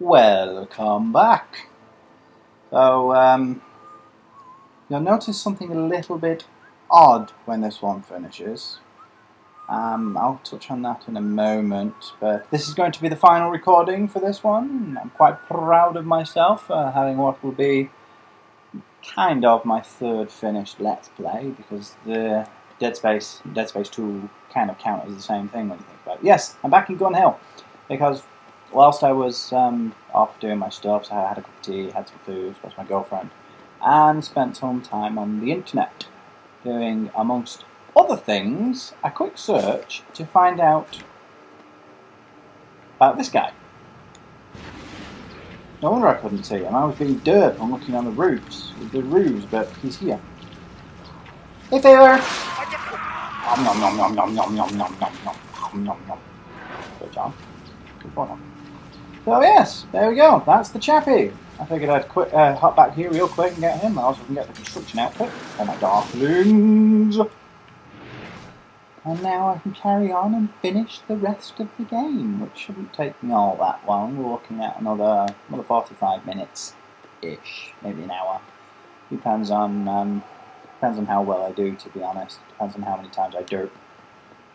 Welcome back. So, you'll notice something a little bit odd when this one finishes. I'll touch on that in a moment, but this is going to be the final recording for this one. I'm quite proud of myself for having what will be kind of my third finished Let's Play, because the Dead Space 2 kind of count as the same thing when you think about it. Yes, I'm back in Gun Hill, because whilst I was off doing my stuff, so I had a cup of tea, had some food, spoke to my girlfriend, and spent some time on the internet doing, amongst other things, a quick search to find out about this guy. No wonder I couldn't see him. I was being dirt and looking on the roofs, but he's here. Hey, Taylor! Nom nom nom nom nom nom nom nom nom nom nom. Good job. Good boy. So yes, there we go. That's the chappie. I figured I'd hop back here real quick and get him. I also can get the construction outfit for my darklings. And now I can carry on and finish the rest of the game, which shouldn't take me all that long. We're looking at another 45 minutes-ish, maybe an hour. Depends on how well I do, to be honest. Depends on how many times I derp.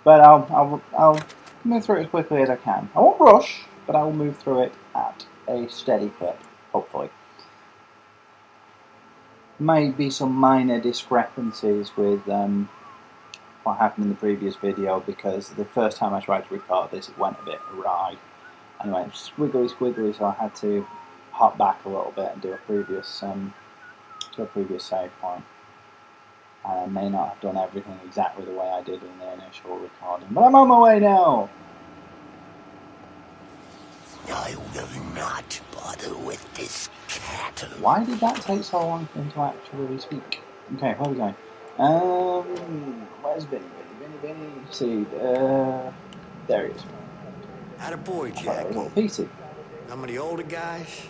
But I'll move through it as quickly as I can. I won't rush, but I will move through it at a steady clip, hopefully. Might be some minor discrepancies with what happened in the previous video, because the first time I tried to record this, it went a bit awry and it went squiggly, so I had to hop back a little bit and do a previous save point. And I may not have done everything exactly the way I did in the initial recording, but I'm on my way now. I will not bother with this cattle. Why did that take so long for him to actually speak? Okay, where are we going? Where's Vinny? See, there he is. Attaboy, That Jack. was all Petey. Some of the older guys,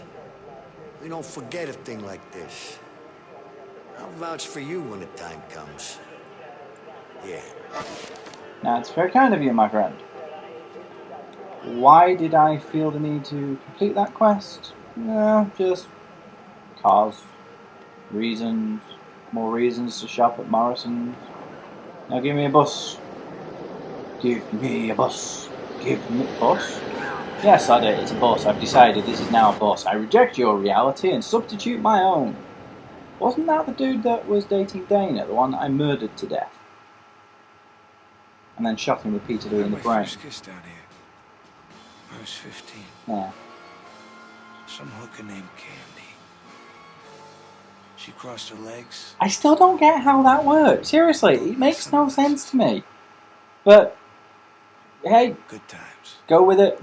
we don't forget a thing like this. I'll vouch for you when the time comes. Yeah. Now, it's very kind of you, my friend. Why did I feel the need to complete that quest? No, just cause. Reasons. More reasons to shop at Morrison's. Now give me a bus. Give me a bus. Give me a bus? Yes, I did. It's a bus. I've decided this is now a bus. I reject your reality and substitute my own. Wasn't that the dude that was dating Dana, the one that I murdered to death? And then shot him repeatedly in the brain. First kiss down here. I was 15. Yeah. Some hooker named Candy. She crossed her legs. I still don't get how that works. Seriously, it makes no sense to me. But, hey, Good times. go with it.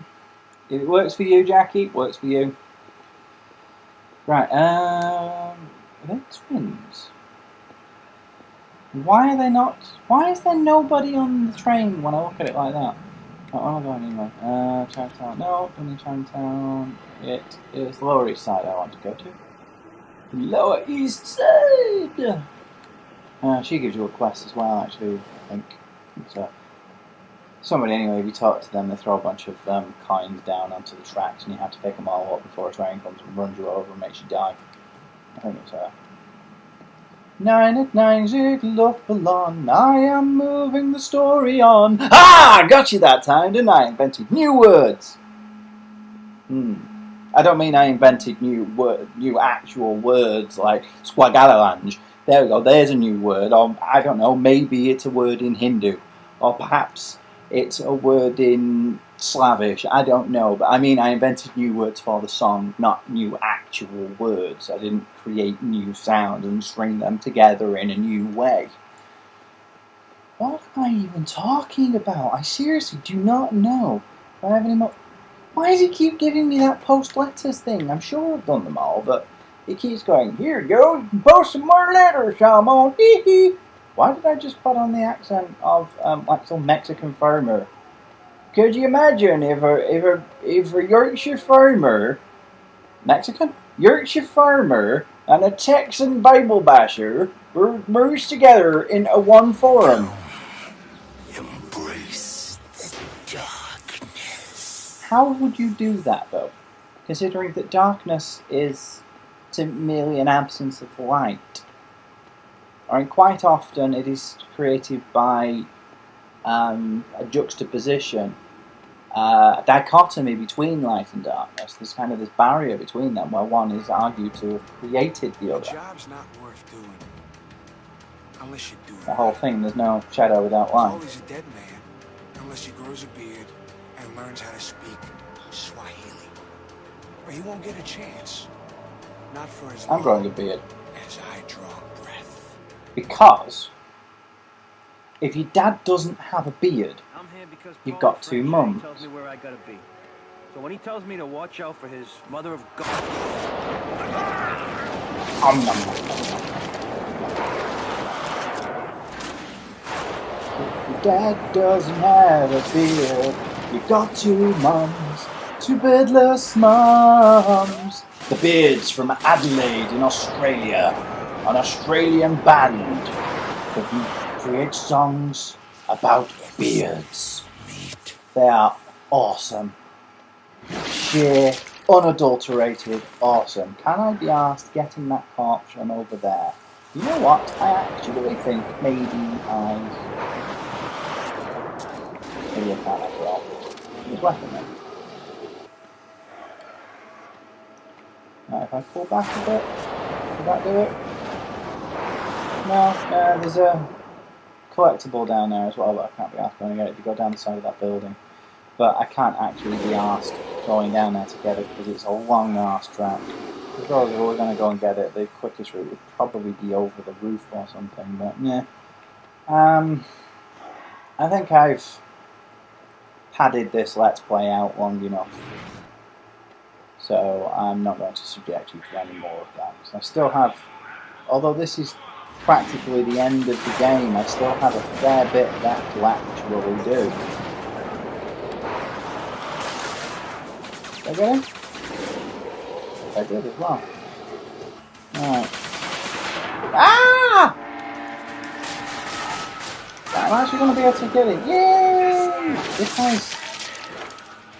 If it works for you, Jackie, it works for you. Right, are they twins? Why are they not? Why is there nobody on the train when I look at it like that? Oh, I'm going anyway. Chinatown. No, only Chinatown. It is the Lower East Side I want to go to. Lower East Side! She gives you a quest as well, actually, I think. So, somebody, anyway, if you talk to them, they throw a bunch of coins down onto the tracks and you have to pick them all up before a train comes and runs you over and makes you die. I think it's 989 Ziegler Ballon, I am moving the story on. Ah! Got you that time, didn't I? Invented new words. I don't mean I invented new actual words like squagalalange. There we go, there's a new word. Or, I don't know, maybe it's a word in Hindu. Or perhaps it's a word in Slavish. I don't know. But I mean, I invented new words for the song, not new actual words. I didn't create new sounds and string them together in a new way. What am I even talking about? I seriously do not know. Do I have any more? Why does he keep giving me that post letters thing? I'm sure I've done them all, but he keeps going, here you go, you can post some more letters, Shamon. Hee hee. Why did I just put on the accent of like some Mexican farmer? Could you imagine if a Yorkshire farmer, Mexican? Yorkshire farmer and a Texan Bible basher were merged together into one forum. Embrace the darkness. How would you do that, though? Considering that darkness is merely an absence of light. And quite often it is created by a juxtaposition, a dichotomy between light and darkness. There's kind of this barrier between them where one is argued to have created the The other. job's not worth doing unless you do it. The whole thing, there's no shadow without He's light. always a dead man unless he grows a beard and learns how to speak Swahili. Or he won't get a chance. Not for as I'm long growing a beard. as I draw breath. Because if your dad doesn't have a beard, I'm here because You've Paul got two Frank mums. tells me where I gotta be. So when he tells me to watch out for his mother of God, nom, nom, nom, nom. If your dad doesn't have a beard, you've got two mums, two beardless mums. The Beards from Adelaide in Australia, an Australian band that creates songs about beards. They are awesome. Sheer, unadulterated awesome. Can I be asked getting that corpse from over there? You know what? I actually think maybe I can't after all. His weapon then. Now if I pull back a bit, would that do it? No, there's a collectible down there as well, but I can't be asked going to get it to go down the side of that building. But I can't actually be asked going down there to get it because it's a long ass track. If we were going to go and get it, the quickest route would probably be over the roof or something, but yeah. I think I've padded this Let's Play out long enough. So I'm not going to subject you to any more of that. So I still have, although this is practically the end of the game, I still have a fair bit left to actually do. Did I get him? I did as well. Alright. Ah! I'm actually going to be able to get it. Yay!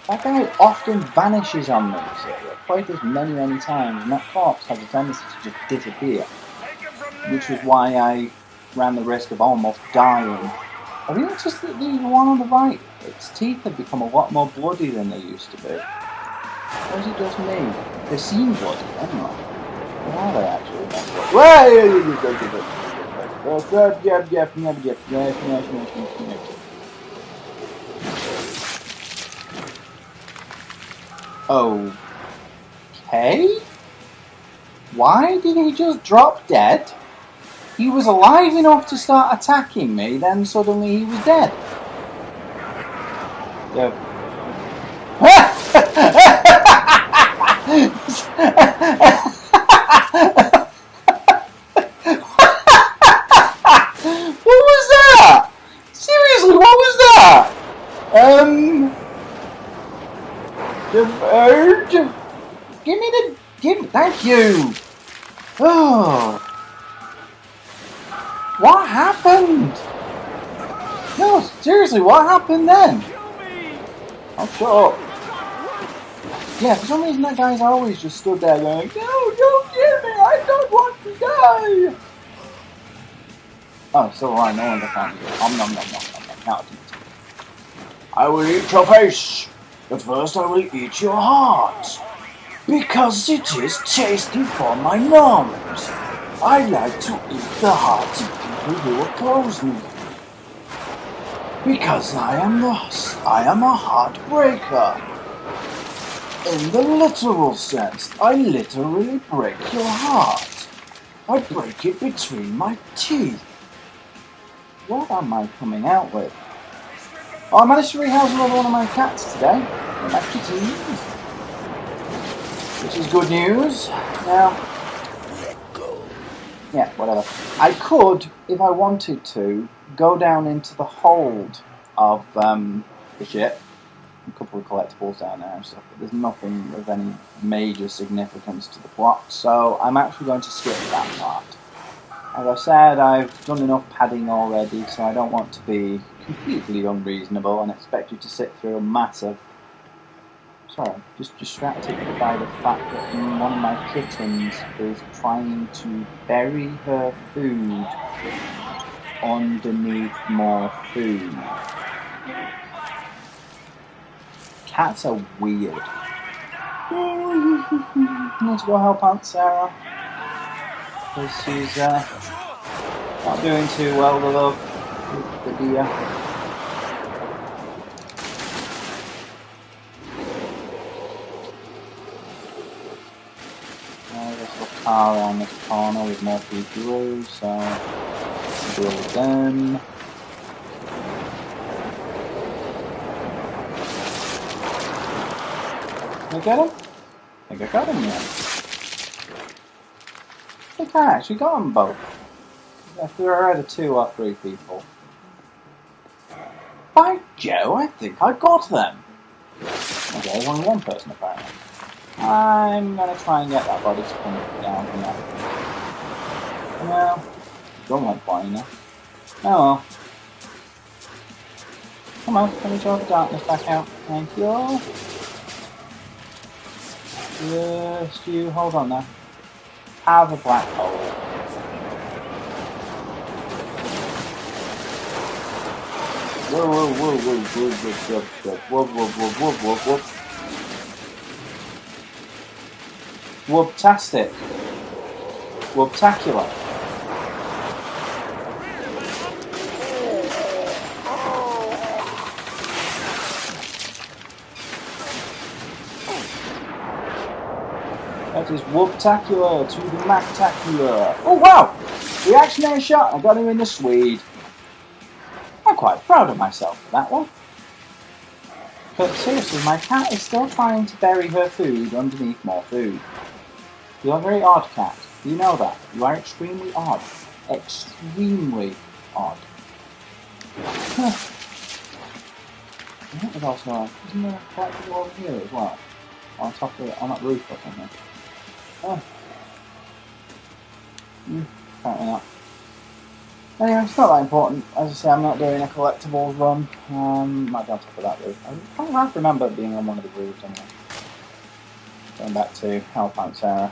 That guy often vanishes on me. So I've played this many, many times, and that corpse has a tendency to just disappear. Which was why I ran the risk of almost dying. Have you noticed that the one on the right, its teeth have become a lot more bloody than they used to be? Or is it just me? They seem bloody, anyway. Or are they actually not bloody? Okay? Why did he just drop dead? He was alive enough to start attacking me, then suddenly he was dead. Yeah. What was that? Seriously, what was that? Deferred? Thank you. Oh. What happened? No, seriously, what happened then? Oh, shut up. Yeah, for some reason that guy's always just stood there going, no, don't kill me, I don't want to die. Oh, still alive, no wonder I can't do it. Nom nom nom nom nom nom. Now I can eat it. I will eat your face, but first I will eat your heart. Because it is tasty for my noms. I like to eat the hearts of people who oppose me. Because I am a heartbreaker. In the literal sense, I literally break your heart. I break it between my teeth. What am I coming out with? Oh, I managed to rehouse another one of my cats today. My kitties. Which is good news. Now, yeah, whatever. I could, if I wanted to, go down into the hold of the ship, a couple of collectibles down there and stuff, but there's nothing of any major significance to the plot, so I'm actually going to skip that part. As I said, I've done enough padding already, so I don't want to be completely unreasonable and expect you to sit through a massive... Sorry, I'm just distracted by the fact that one of my kittens is trying to bury her food underneath more food. Cats are weird. I need to go help Aunt Sarah, because she's not doing too well, the love, with the deer. There's a car around this corner with more people, so deal with them. Did I get him? I think I got him yet. I think I actually got them both. If there are either 2 or 3 people. By Joe, I think I got them. Okay, there's only 1 person apparently. I'm gonna try and get that body to come down from there. Well, don't like flying now. Oh well. Come on, let me draw the darkness back out. Thank you. Just you hold on there. Have a black hole. Whoa, whoa, whoa, whoa, whoa, whoa, whoa, whoa, whoa, whoa, whoa, whoa. Whoop-tastic. Whoop-tacular. That is whoop-tacular to the Mac-tacular. Oh wow! Reactionary shot, I got him in the Swede. I'm quite proud of myself for that one. But seriously, my cat is still trying to bury her food underneath more food. You are a very odd cat. You know that. You are extremely odd. Extremely odd. That was also, isn't there a collectible over here as well? On top of it, on that roof or something. Oh. Apparently not. Anyway, it's not that important. As I say, I'm not doing a collectibles run. Might be on top of that roof. I can't remember being on one of the roofs anyway. Going back to help Aunt Sarah.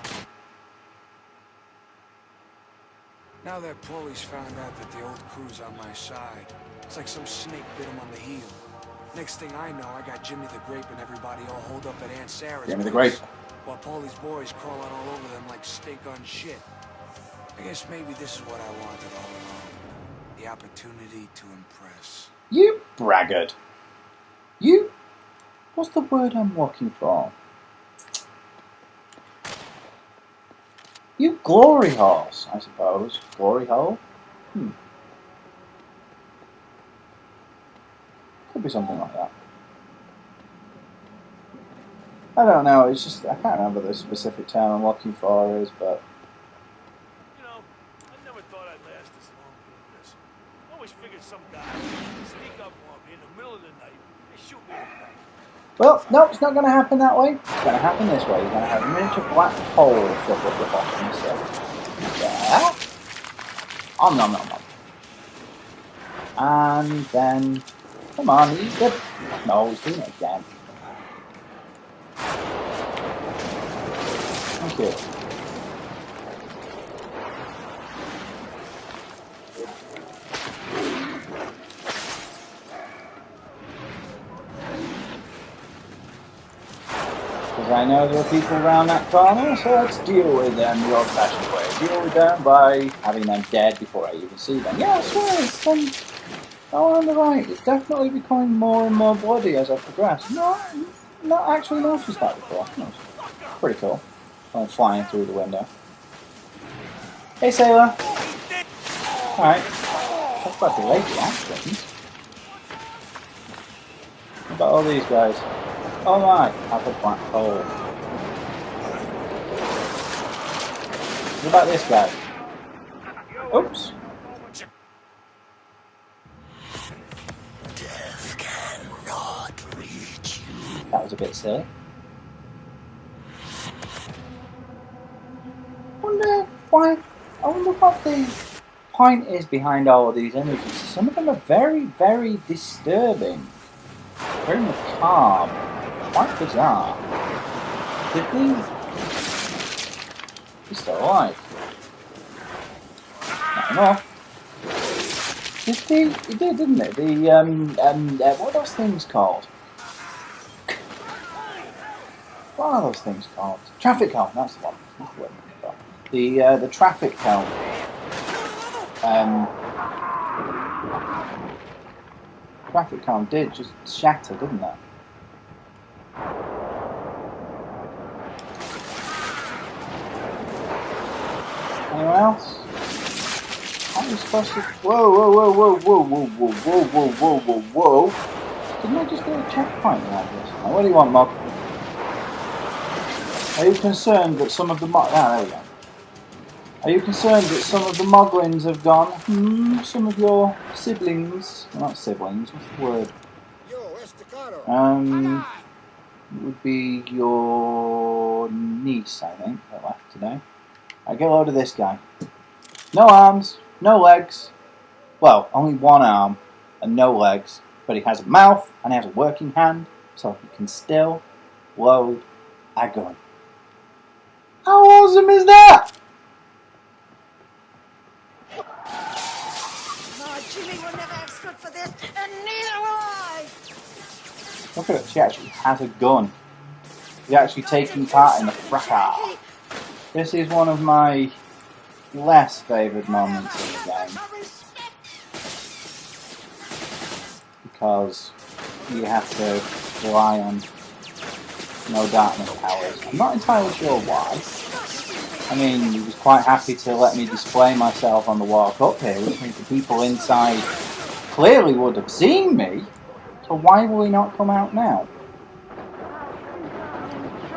Now that Paulie's found out that the old crew's on my side, it's like some snake bit him on the heel. Next thing I know, I got Jimmy the Grape and everybody all holed up at Aunt Sarah's Jimmy the place, Grape. while Paulie's boys crawling all over them like steak on shit. I guess maybe this is what I wanted all along. The opportunity to impress. You braggart. You... What's the word I'm looking for? You glory horse, I suppose. Glory hole? Could be something like that. I don't know, it's just, I can't remember the specific term I'm looking for is, but... You know, I never thought I'd last this long doing this. I always figured some guy would sneak up on me in the middle of the night and shoot me in the back. Well, no, it's not going to happen that way. It's going to happen this way. You're going to have a miniature black hole stuff up the bottom, so... Yeah. Nom nom nom nom. And then... Come on, eat it. No, he's doing it again. Thank you. Because I know there are people around that corner, so let's deal with them the old-fashioned way. Deal with them by having them dead before I even see them. Yeah, I swear, it's oh, on the right. It's definitely becoming more and more bloody as I progress. No, I've not actually noticed that before. No, it's pretty cool. I'm flying through the window. Hey, Sailor. Alright. Talk about the lady actions. What about all these guys? Oh my, have a black hole. What about this guy? Oops. Death cannot reach you. bit silly. I wonder what the point is behind all of these images. Some of them are very, very disturbing. Very macabre. Quite bizarre. He's still alive. Not enough. He did, didn't it? What are those things called? What are those things called? Traffic cone, that's the one. That's the word. The traffic cone. Traffic cone did just shatter, didn't it? Anyone else? How are you supposed to... Whoa. Didn't I just get a checkpoint like this? Now, what do you want, Mob? Are you concerned that some of the there we go. Are you concerned that some of the Moglins have gone? Some of your siblings... Well, not siblings, what's the word? It would be your niece, I think, that left today. I get a load of this guy. No arms, no legs. Well, only one arm and no legs. But he has a mouth and he has a working hand, so he can still load a gun. How awesome is that? No, Jimmy will never have stood for this, and neither will I. Look at it, she actually has a gun. She's actually taking part in the fracas. This is one of my less favoured moments in the game. Because you have to rely on no darkness powers. I'm not entirely sure why. I mean, he was quite happy to let me display myself on the walk up here, which means the people inside clearly would have seen me. So why will he not come out now?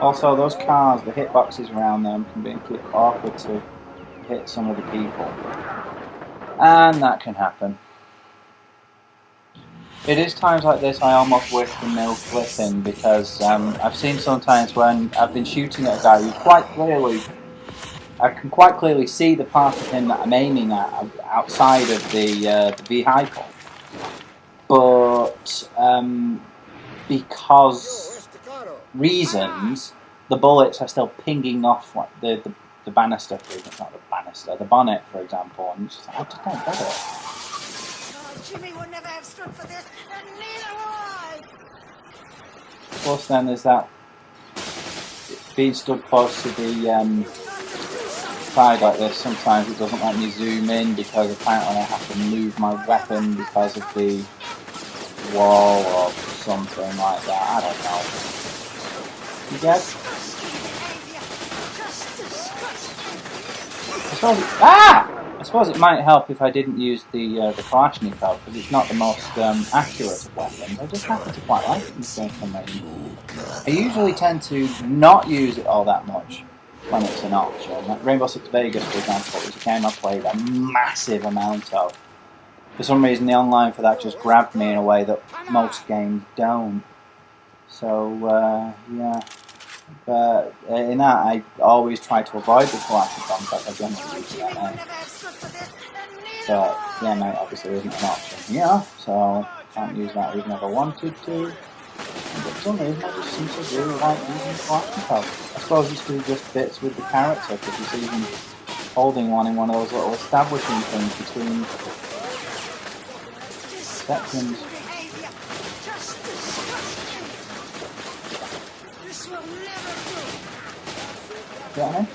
Also, those cars, the hitboxes around them can be a bit awkward to hit some of the people. And that can happen. It is times like this I almost wish the mill flipping, because I've seen sometimes when I've been shooting at a guy who I can quite clearly see the part of him that I'm aiming at outside of the vehicle. But because reasons, the bullets are still pinging off like the banister, not the banister, the bonnet, for example, and it's just, I just don't get it. Jimmy will never have stood for this, and neither will I. Plus, then there's that being stood close to the side like this. Sometimes it doesn't let me zoom in because apparently I have to move my weapon because of the wall or something like that. I don't know. You get? I suppose it might help if I didn't use the Kalashnikov, because it's not the most accurate of weapons. I just happen to quite like it for some reason. I usually tend to not use it all that much when it's an option. Like Rainbow Six Vegas, for example, was a game I played a massive amount of. For some reason, the online for that just grabbed me in a way that most games don't. So, yeah. But in that, I always try to avoid the Kalashnikov, because I generally use that. But yeah, mate, obviously isn't an option here, so can't use that even if I wanted to. But for some reason, I just seem to really like using Kalashnikov. I suppose it's because it just fits with the character, because you see him holding one in one of those little establishing things between sections. Got any?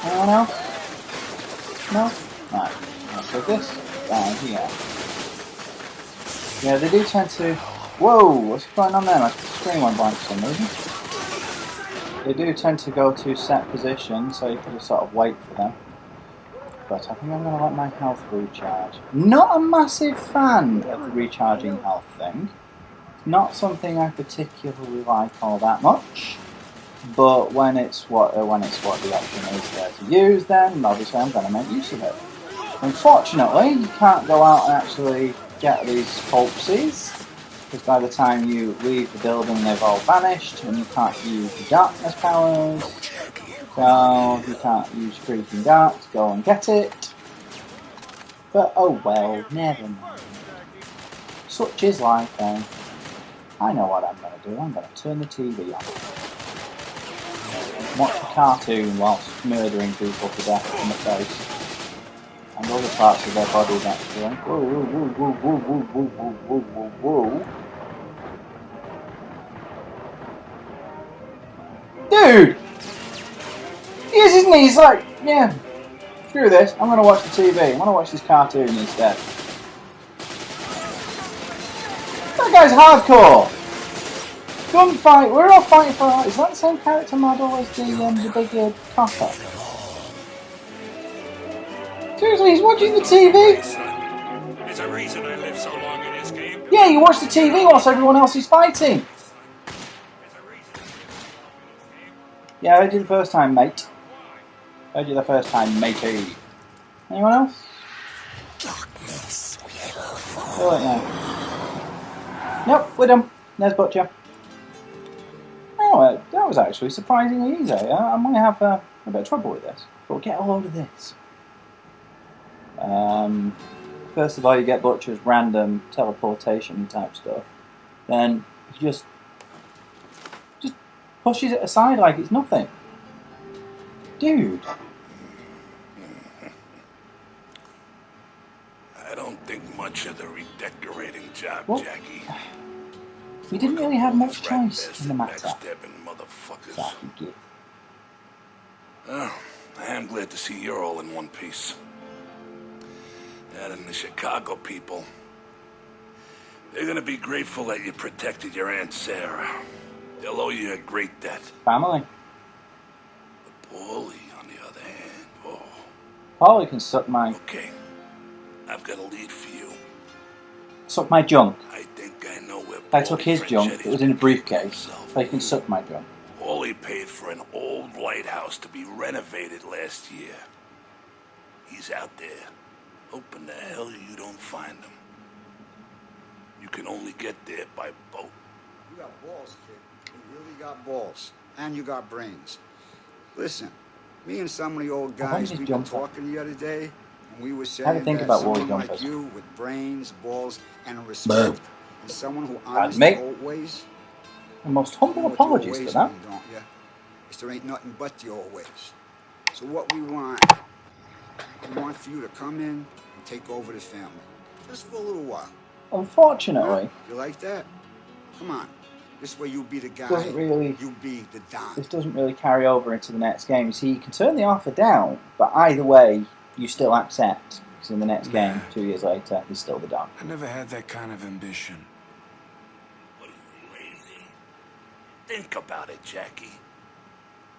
Anyone else? No? Right. So this down here. Yeah, they do tend to... Whoa! What's going on there? My screen went blank for some reason. They do tend to go to set positions, so you can just sort of wait for them. But I think I'm going to let my health recharge. Not a massive fan of the recharging health thing. Not something I particularly like all that much. But when it's what the option is there to use, then obviously I'm going to make use of it. Unfortunately, you can't go out and actually get these pulpsies because by the time you leave the building they've all vanished and you can't use the darkness powers, so you can't use freezing dark to go and get it. But oh well, never mind. Such is life then. I know what I'm going to do. I'm going to turn the TV on. Watch a cartoon whilst murdering people to death in the face. And other parts of their bodies actually. Whoa, whoa, whoa, whoa, whoa, whoa, whoa, whoa, whoa, whoa. Dude! He is, isn't he? He's like, yeah, screw this. I'm going to watch the TV. I'm going to watch this cartoon instead. That guy's hardcore! Gunfight! We're all fighting for... Is that the same character model as the big copper? Seriously, he's watching the TV? There's a reason I live so long in this game. Yeah, you watch the TV whilst everyone else is fighting. Yeah, I heard you the first time, mate. Heard you the first time, matey. Anyone else? Darkness will Oh, wait, no. Nope, we're done. There's Butcher. Oh, that was actually surprisingly easy. I might have a bit of trouble with this, but we'll get a load of this. First of all, you get Butcher's random teleportation type stuff. Then he just pushes it aside like it's nothing. Dude. I don't think much of the redecorating job, What? Jackie. We didn't really have much choice in the matter. Backstabbing motherfuckers. That we get. Oh, I am glad to see you're all in one piece. That and the Chicago people. They're gonna be grateful that you protected your Aunt Sarah. They'll owe you a great debt. Family. But Paulie, on the other hand, oh. Paulie can suck my I've got a lead for you. junk. I think I know where I took his junk. It was in a briefcase. So he can suck my junk. Paulie paid for an old lighthouse to be renovated last year. He's out there, hoping the hell you don't find him. You can only get there by boat. You got balls, kid. You really got balls. And you got brains. Listen, me and some of the old guys, we were talking the other day, and we were saying that someone like you with brains, balls, and respect, and someone who honors the old ways. The most humble apologies for that. Don't you? Is there ain't nothing but the old ways. So what we want for you to come in and take over the family. Just for a little while. Unfortunately, you like that? Come on. This way you be the guy. You be the Don. This doesn't really carry over into the next game. You see, you can turn the offer down, but either way, you still accept. Because in the next game, 2 years later, he's still the Don. I never had that kind of ambition. What are you, crazy? Think about it, Jackie.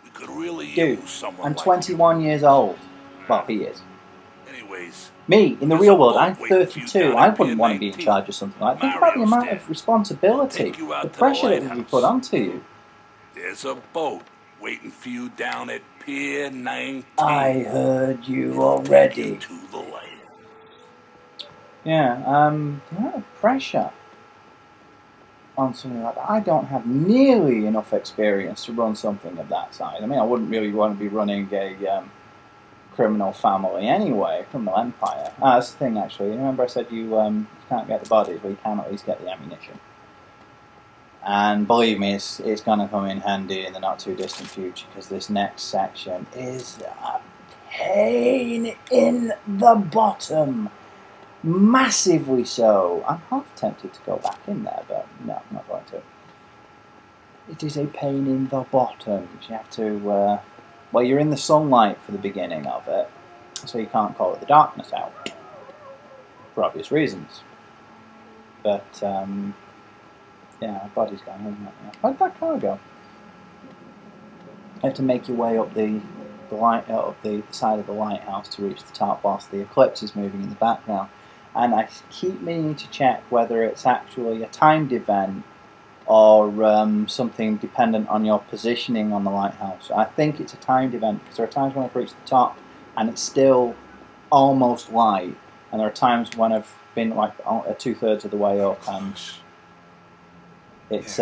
We could really use someone I'm like 21 years old. Well, he is. Anyways, me, in the real world, I'm 32. I wouldn't want to be in charge of something like that. Think about the amount of responsibility, the pressure that would be put onto you. There's a boat waiting for you down at Pier 19. I heard you already. To the light. Yeah, the amount of pressure on something like that. I don't have nearly enough experience to run something of that size. I mean, I wouldn't really want to be running a criminal family anyway, criminal empire. That's the thing, actually. Remember I said you can't get the bodies, but you can at least get the ammunition. And believe me, it's going to come in handy in the not too distant future, because this next section is a pain in the bottom. Massively so. I'm half tempted to go back in there, but no, I'm not going to. It is a pain in the bottom. You have to... well, you're in the sunlight for the beginning of it, so you can't call it the darkness out, for obvious reasons. But, yeah, my body's gone, isn't it? Where'd that car go? You have to make your way up the side of the lighthouse to reach the top whilst the eclipse is moving in the background. And I keep meaning to check whether it's actually a timed event or something dependent on your positioning on the lighthouse. I think it's a timed event, because there are times when I've reached the top and it's still almost light, and there are times when I've been like 2/3 of the way up and it's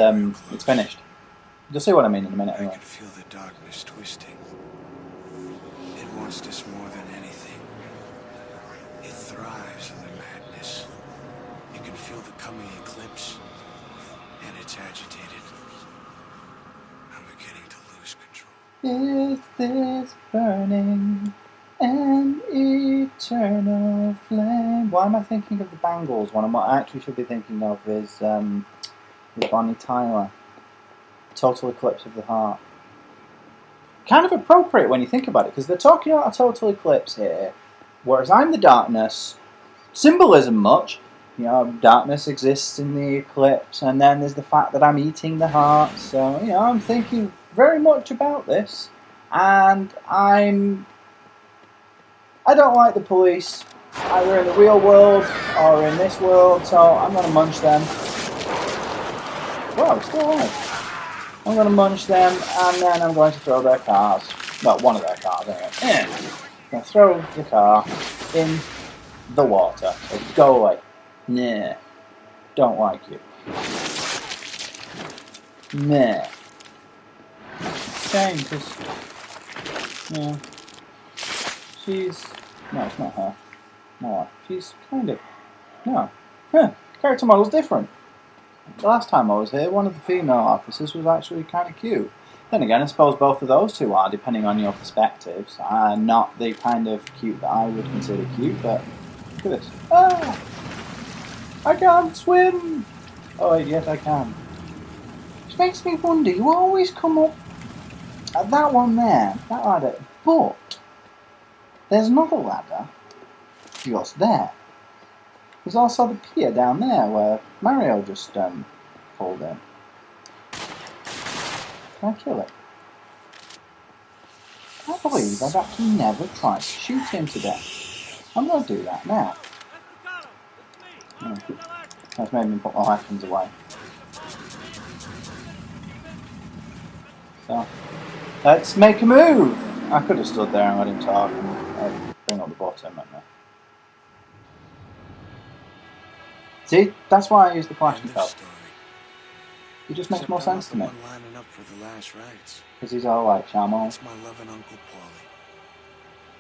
finished. You'll see what I mean in a minute I anyway. can feel the darkness twisting. It wants this more than anything. It thrives in the madness. You can feel the coming eclipse, and it's agitated. I'm beginning to lose control. Is this burning an eternal flame? Why am I thinking of the Bangles one? And what I actually should be thinking of is Bonnie Tyler. Total Eclipse of the Heart. Kind of appropriate when you think about it, because they're talking about a total eclipse here, whereas I'm the darkness. Symbolism much. You know, darkness exists in the eclipse, and then there's the fact that I'm eating the heart. So, you know, I'm thinking very much about this, and I don't like the police, either in the real world or in this world, so I'm going to munch them. Wow, it's still alive. I'm going to munch them, and then I'm going to throw their cars. Well, one of their cars, anyway. I'm going to throw the car in the water. So go away. Nah. Don't like you. Nah. Shame, because... Yeah. She's... No, it's not her. No, she's kind of... No. Huh. Character model's different. The last time I was here, one of the female officers was actually kind of cute. Then again, I suppose both of those two are, depending on your perspectives. Not the kind of cute that I would consider cute, but look at this. Ah! I can't swim! Oh, yes, I can. Which makes me wonder, you always come up at that one there, that ladder, but there's another ladder just there. There's also the pier down there where Mario just pulled in. Can I kill it? I can't believe I've actually never tried to shoot him to death. I'm going to do that now. That's made me put my weapons away. So, let's make a move! I could have stood there and let him talk and bring up the bottom, hadn't I? See, that's why I use the Kalashnikov. It just makes more sense to me. Because he's all like, Shamo. It's my loving Uncle Paulie.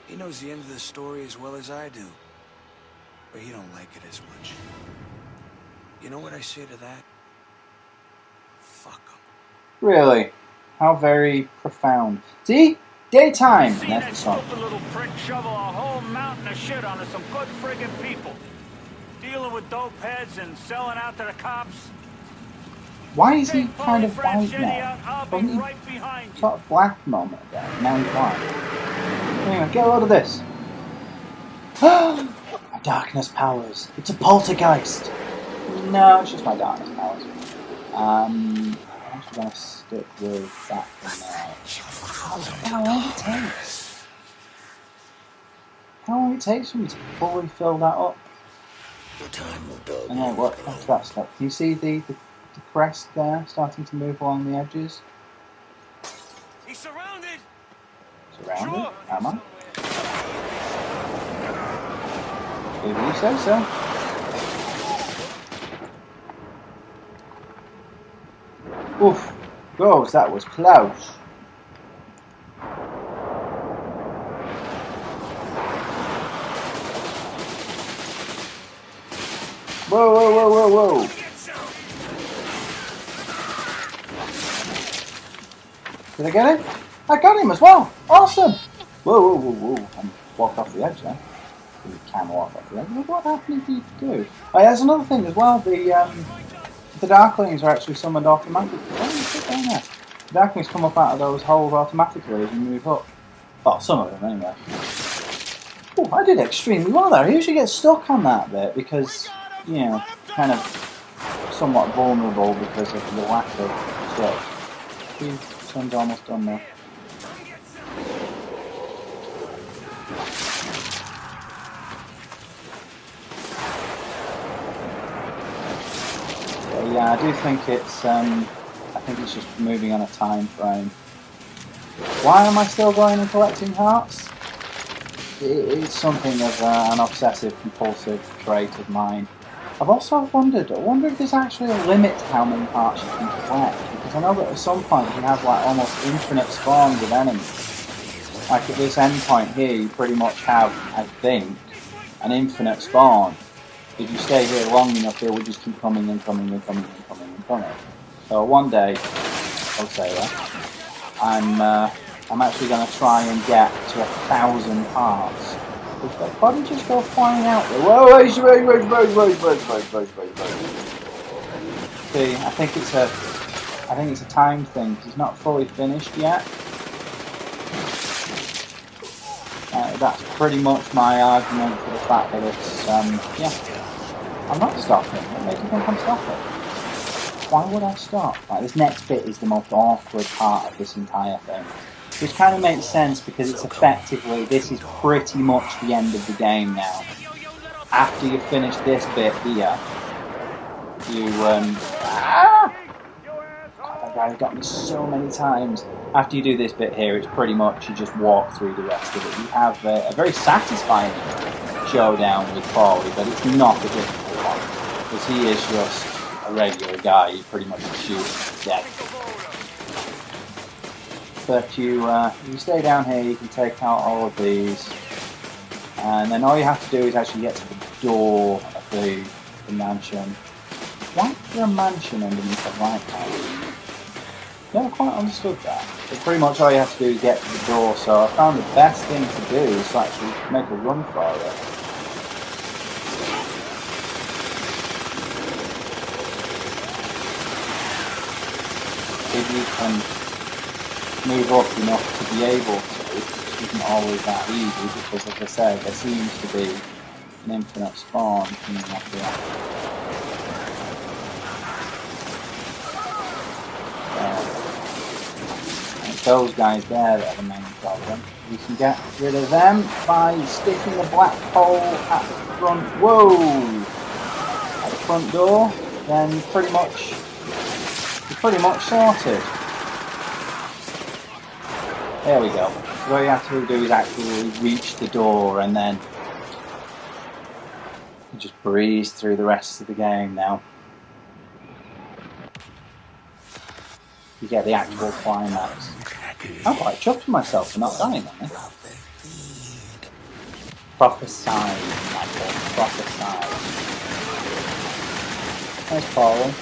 He knows the end of the story as well as I do. But he don't like it as much. You know what I say to that? Fuck him. Really? How very profound. See? Daytime! And there's the song. Stupid little prick shovel a whole mountain of shit onto some good friggin' people. Dealing with dope heads and selling out to the cops. Why is he kind of white now? Wasn't he sort of black moment ago? Now he's white. Anyway, get a load of this. My darkness powers. It's a poltergeist. No, it's just my darkness powers. I'm actually going to stick with that for now. How long it takes? How long it takes for me to fully fill that up? And then what? What's that stuff? Can you see the crest there starting to move along the edges? He's surrounded. Surrounded? Sure. Am I? If you say so. Oof. Goes, that was close. Whoa, whoa, whoa, whoa, whoa. Did I get it? I got him as well. Awesome. Whoa, whoa, whoa, whoa. I walked off the edge there. You can walk off the edge. What happened did you do? Oh, yeah, there's another thing as well. The Darklings are actually summoned automatically. Why do you sit down there? The Darklings come up out of those holes automatically as you move up. Well, some of them anyway. Oh, I did extremely well there. I usually get stuck on that bit because, you know, kind of somewhat vulnerable because of the lack of stuff. This one's almost done now. Yeah, I do think it's just moving on a time frame. Why am I still going and collecting hearts? It's something of an obsessive compulsive trait of mine. I've also wondered, I wonder if there's actually a limit to how many parts you can collect, because I know that at some point you have like almost infinite spawns of enemies. Like at this end point here, you pretty much have, I think, an infinite spawn. If you stay here long enough, they will just keep coming and coming and coming and coming and coming. So one day, I'll say that, I'm actually going to try and get to 1,000 parts. They'll probably just go flying out there. Whoa, wait. See, I think it's a time thing, because it's not fully finished yet. That's pretty much my argument for the fact that it's, yeah. I'm not stopping. What makes you think I'm stopping? Why would I stop? Like, this next bit is the most awkward part of this entire thing. Which kind of makes sense because it's effectively, this is pretty much the end of the game now. After you finish this bit here, you, God, that guy got me so many times. After you do this bit here, it's pretty much, you just walk through the rest of it. You have a very satisfying showdown with Paulie, but it's not a difficult one. Because he is just a regular guy, you pretty much shoot him dead. But you stay down here, you can take out all of these, and then all you have to do is actually get to the door of the mansion. Why is there a mansion underneath the right house? Never quite understood that. But pretty much all you have to do is get to the door, so I found the best thing to do is to actually make a run for it. If you can move up enough to be able to, which isn't always that easy, because like I said, there seems to be an infinite spawn coming up here. And it's those guys there that are the main problem. You can get rid of them by sticking a black hole at the front, at the front door, then you're pretty much sorted. There we go. What you have to do is actually reach the door and then you just breeze through the rest of the game now. You get the actual climax. I'm quite chuffed with myself for not dying on it. Prophesy, Michael. Prophesy. There's Paulie.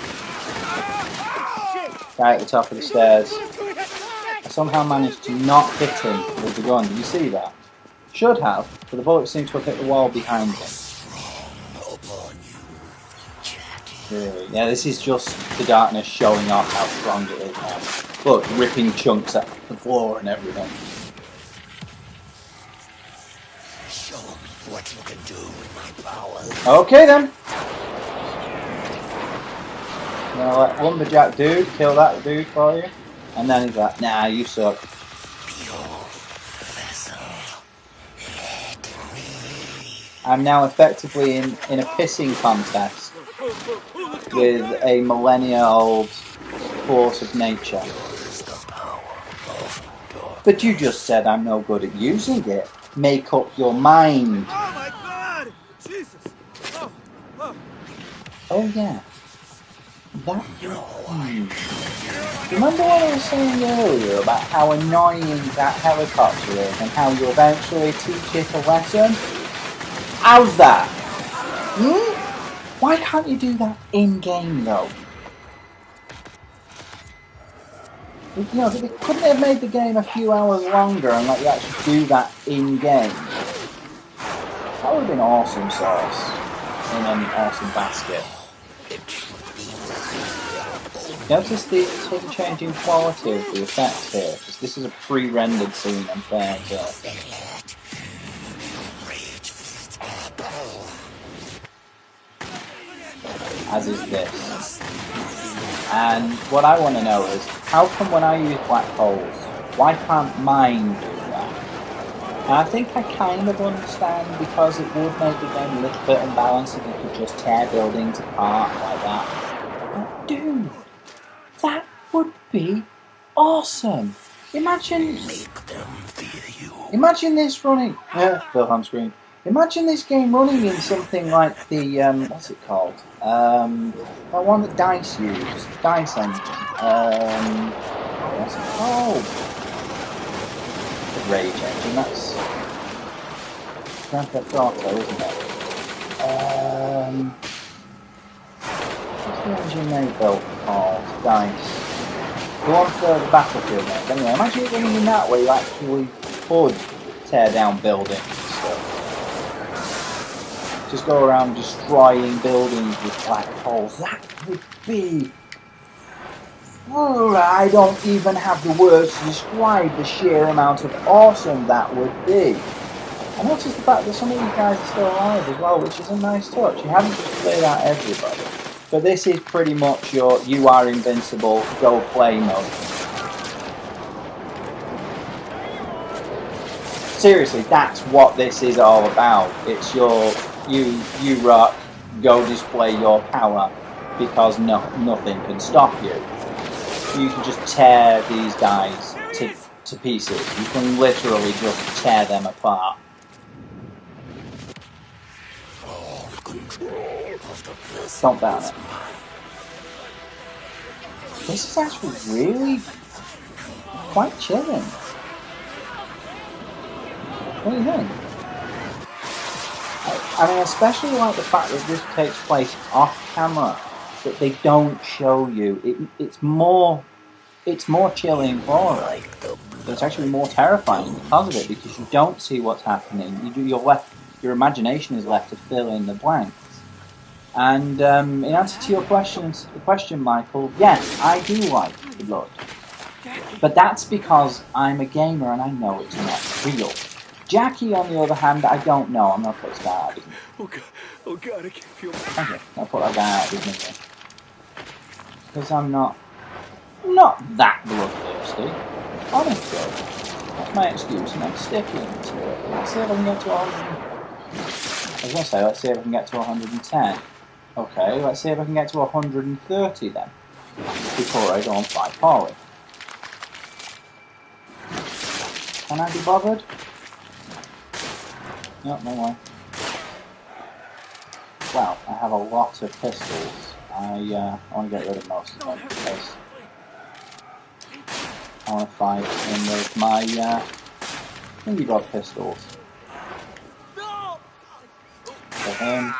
Guy at the top of the stairs. I somehow managed to not hit him with the gun. Did you see that? Should have, but the bullet seemed to have hit the wall behind him. Really? Yeah, this is just the darkness showing off how strong it is now. Look, ripping chunks at the floor and everything. Show me what you can do with my power. Okay then. Now let Lumberjack dude kill that dude for you. And then he's like, nah, you suck. I'm now effectively in a pissing contest with a millennia-old force of nature. But you just said I'm no good at using it. Make up your mind. Oh my God! Jesus! Oh yeah. That. Remember what I was saying earlier about how annoying that helicopter is and how you eventually teach it a lesson? How's that? Why can't you do that in-game though? You know, they couldn't have made the game a few hours longer and let you actually do that in-game. That would have been awesome sauce in an awesome basket. Notice the changing quality of the effects here, because this is a pre-rendered scene on fair as is this. And what I want to know is, how come when I use black holes, why can't mine do that? And I think I kind of understand, because it would make the game a little bit unbalanced if you could just tear buildings apart like that. But dude, that would be awesome. Imagine this running, Wilhelm screamed. Imagine this game running in something like the, what's it called? The one that DICE used. DICE engine. What's it called? The Rage engine, that's Grand Theft Auto, isn't it? What's the engine they built called? DICE. The one for the Battlefield games. Anyway, imagine it running in that way you actually could tear down buildings and stuff. Just go around destroying buildings with black holes. That would be... I don't even have the words to describe the sheer amount of awesome that would be. I noticed the fact that some of these guys are still alive as well, which is a nice touch. You haven't just played out everybody. But this is pretty much your you are invincible, go play mode. Seriously, that's what this is all about. It's your you rock, go display your power because nothing can stop you. You can just tear these guys to pieces. You can literally just tear them apart. Don't down it. This is actually really quite chilling. What do you think? I mean, especially like the fact that this takes place off camera, that they don't show you. It's more chilling for it. It's actually more terrifying because of it, because you don't see what's happening. Your imagination is left to fill in the blanks. And in answer to your question, Michael, yes, I do like the blood. But that's because I'm a gamer and I know it's not real. Jackie, on the other hand, I don't know. I'm not put this guy out of Oh God, I can't feel. Okay, I'll put that guy out of his because I'm not that bloodthirsty. Honestly, that's my excuse, and I'm sticking to it. Let's see if I can get to 100. I was going to say, let's see if I can get to 110. Okay, let's see if I can get to 130 then, before I go and fight Paulie. Can I be bothered? No, no way. Well, I have a lot of pistols. I want to get rid of most of them because I want to fight him with my Thingy Bob pistols. For him.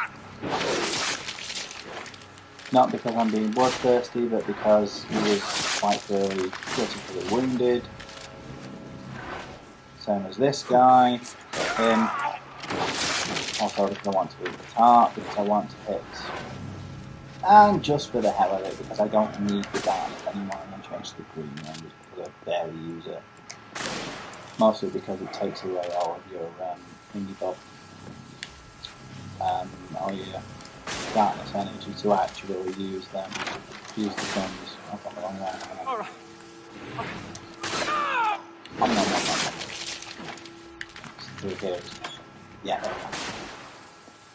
Not because I'm being bloodthirsty, but because he was quite clearly critically wounded. Same as this guy. For him. Also because I want to eat the tart, because I want to hit. And just for the hell of it, because I don't need the garnet anymore, I'm going to change to the green one just because I barely use it. Mostly because it takes away all of your Thingy Bob. All your darkness energy to actually use them. Use the guns. I've got the wrong way. Alright. Through here. Yeah, there we go.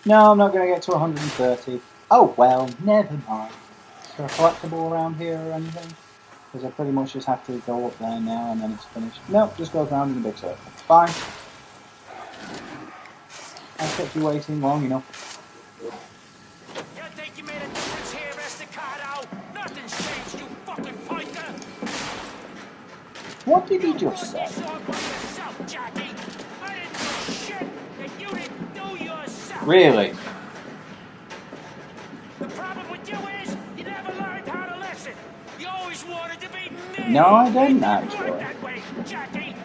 No, I'm not going to get to 130. Oh well, never mind. Is there a collectible around here or anything? Because I pretty much just have to go up there now and then it's finished. Nope, just goes around in a big circle. Fine. I kept you waiting long enough. You think you made a difference here, Estacado? Nothing's changed, you fucking fighter! What did he just say? Really? The problem with you is you never learned how to listen. You always wanted to be me. No, I didn't actually. That way, Jackie.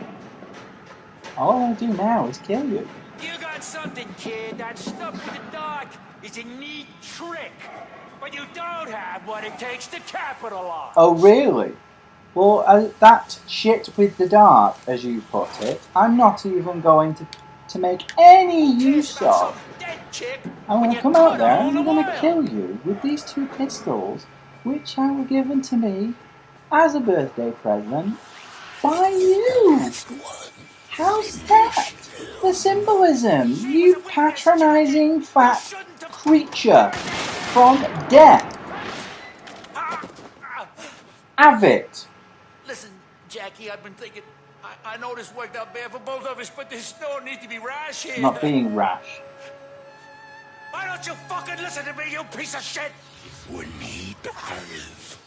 All I want to do now is kill you. You got something, kid. That stuff in the dark is a neat trick. But you don't have what it takes to capitalize. Oh, really? Well, that shit with the dark, as you put it, I'm not even going to make any use of. I'm going to come out there and I'm going to kill you with these two pistols, which were given to me as a birthday present by you. How's that? The symbolism, you patronizing fat creature from death. Have it. Listen, Jackie, I've been thinking I know this worked out bad for both of us, but this store needs to be rash here. Not being rash. Why don't you fucking listen to me, you piece of shit? We need to live.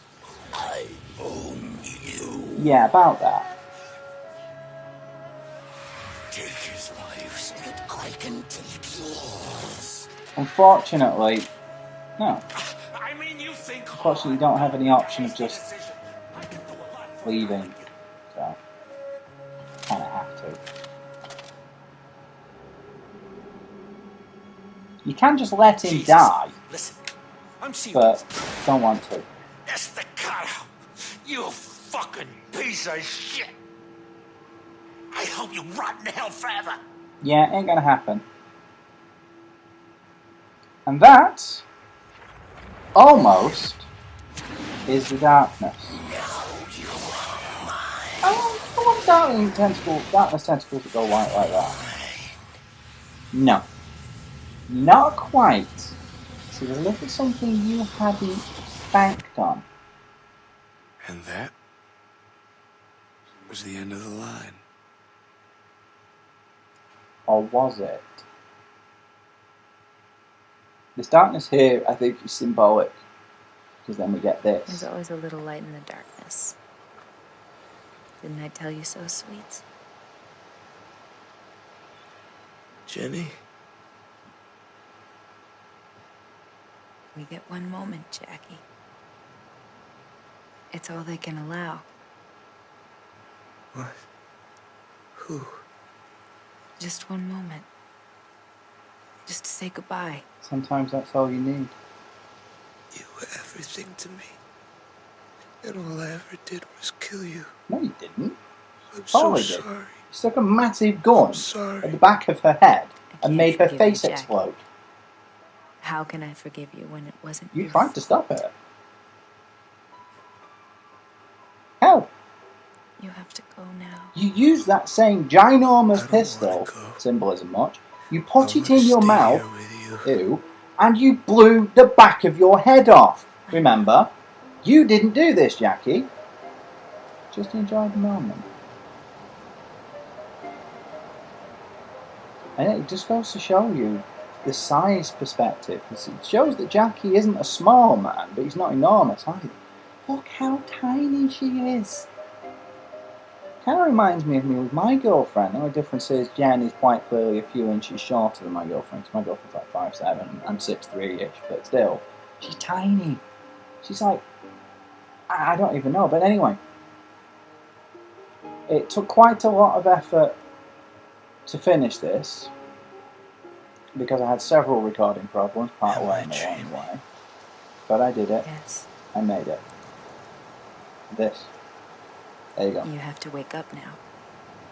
I own you. Yeah, about that. Take his life so that I can take yours. Unfortunately, no. I mean, you think Unfortunately, you don't have any option of just leaving. So, kind of have to. You can just let him die, Listen, I'm serious. but don't want to. Estacado, you fucking piece of shit. I hope you rot in hell forever. Yeah, ain't gonna happen. And that, almost, is the darkness. I don't want darkness tentacles to go white like that. No. Not quite. See, there's a little something you hadn't banked on. And that was the end of the line. Or was it? This darkness here, I think, is symbolic. Because then we get this. There's always a little light in the darkness. Didn't I tell you so, sweets? Jenny? We get one moment, Jackie. It's all they can allow. What? Who? Just one moment. Just to say goodbye. Sometimes that's all you need. You were everything to me. And all I ever did was kill you. No, you didn't. I'm so Totally did. sorry. You stuck a massive gun I'm sorry. at the back of her head I and can't made her forgive face you, Jackie. explode. How can I forgive you when it wasn't You your tried to stop her. Hell, You have to go now. you used that same ginormous I don't pistol, wanna go. symbolism much, you put I it wanna in your stay mouth, here with you. ew, and you blew the back of your head off. Remember? You didn't do this, Jackie. Just enjoy the moment. And it just goes to show you the size perspective. It shows that Jackie isn't a small man, but he's not enormous either. Look how tiny she is. Kind of reminds me of me with my girlfriend. The only difference is Jen is quite clearly a few inches shorter than my girlfriend. My girlfriend's like 5'7", I'm 6'3"-ish, but still, she's tiny. She's like, I don't even know, but anyway. It took quite a lot of effort to finish this, because I had several recording problems part way and along the way. But I did it. Yes. I made it. This. There you go. You have to wake up now.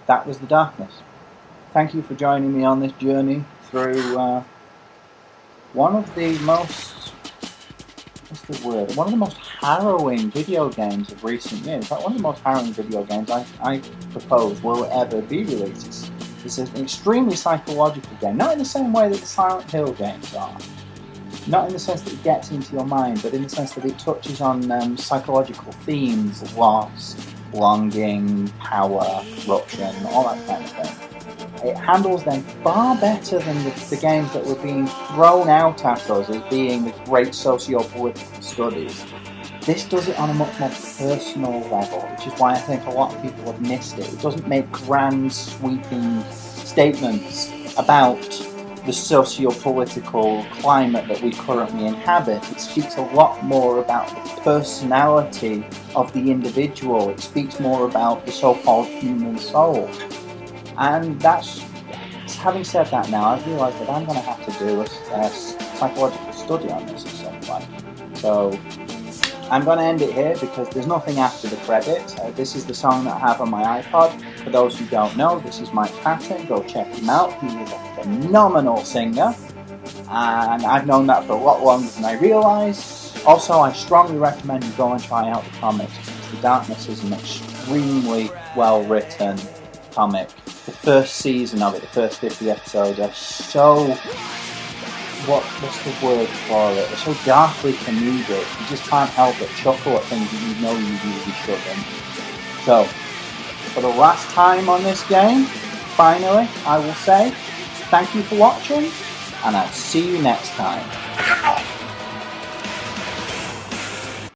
That was the darkness. Thank you for joining me on this journey through one of the most, what's the word? One of the most harrowing video games of recent years. Like one of the most harrowing video games I propose will ever be released. It's an extremely psychological game, not in the same way that the Silent Hill games are. Not in the sense that it gets into your mind, but in the sense that it touches on psychological themes, loss, longing, power, corruption, all that kind of thing. It handles them far better than the games that were being thrown out at us as being the great socio-political studies. This does it on a much more personal level, which is why I think a lot of people have missed it. It doesn't make grand, sweeping statements about the socio-political climate that we currently inhabit. It speaks a lot more about the personality of the individual. It speaks more about the so-called human soul. And that's, having said that now, I've realised that I'm going to have to do a psychological study on this at some point. So I'm going to end it here because there's nothing after the credits. This is the song that I have on my iPod. For those who don't know, this is Mike Patton. Go check him out. He is a phenomenal singer. And I've known that for a lot longer than I realised. Also, I strongly recommend you go and try out the comics because The Darkness is an extremely well-written comic. The first season of it, the first 50 episodes, are so... What's the word for it? They're so darkly comedic. You just can't help but chuckle at things that you know you really shouldn't. So, for the last time on this game, finally, I will say, thank you for watching, and I'll see you next time.